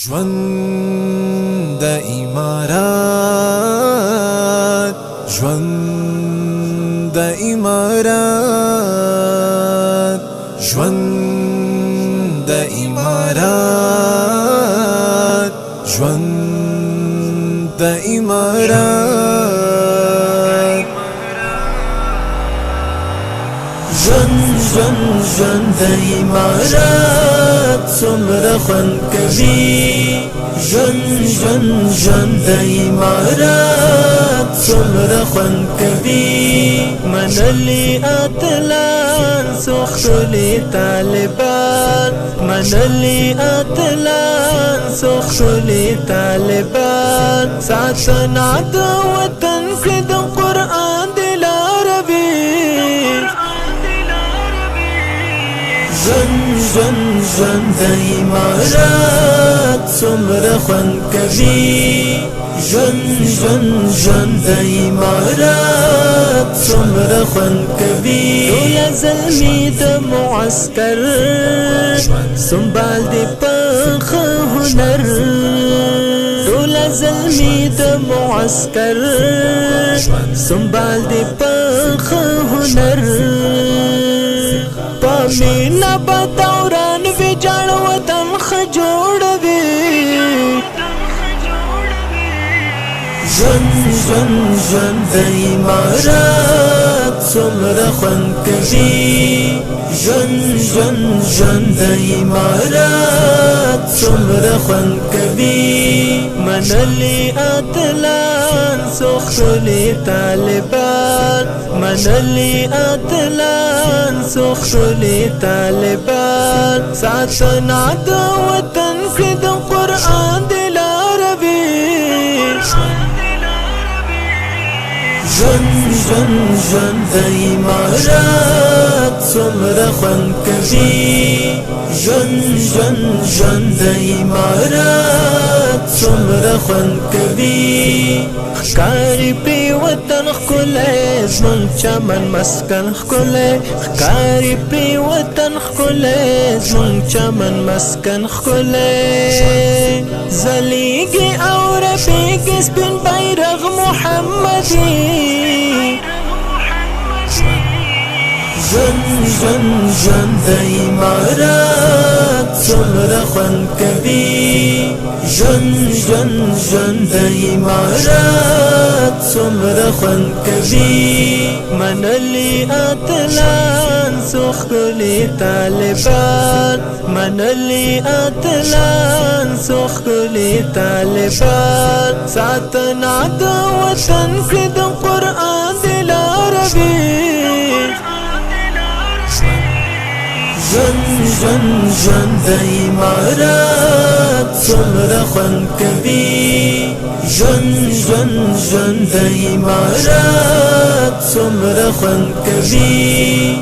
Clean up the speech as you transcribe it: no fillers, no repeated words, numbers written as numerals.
ژوند د امارات، ژوند د امارات، ژوند د امارات، ژوند د امارات. ژوند د امارات څومره خوند کوي، ژوند د امارات څومره خوند کوي. منلی اتلان سوخلی طالبان، منلی اتلان سوخلی طالبان. ساتنا د وطن کې د قرآن دلاربي، ژوند د امارات څومره خوند کوي، ژوند د امارات څومره خوند کوي. ټول زلمی د معسكر سنبال دی په هنر، ټول زلمی د معسكر سنبال دی په هنر. پامینا بدوران ویجاړ وطن خجوړوي، ژوند د امارات څومره خوند کوي، ژوند د امارات څومره خوند کوي. منلی اتلان سوخلی طالبان، منلی اتلان سوخلی طالبان. ساتنا د وطن کې د قرآن دلاربي، ژوند د امارات څومره خوند کوي، ژوند د امارات څومره خوند کوي. ښکاري پی وطن ښکلی زمونږ چمن مسکن ښکلی، ښکاري پی وطن ښکلی زمونږ چمن مسکن ښکلی. ځلیږي او رپیږي سپین بیرغ محمدي، ژوند د امارات څومره خوند کوي، ژوند د امارات څومره خوند کوي. منلی اتلان سوخلی طالبان، منلی اتلان سوخلی طالبان. ساتنا د وطن کې د قرآن دلاربي، ژوند د امارات څومره خوند کوي، ژوند د امارات څومره خوند کوي.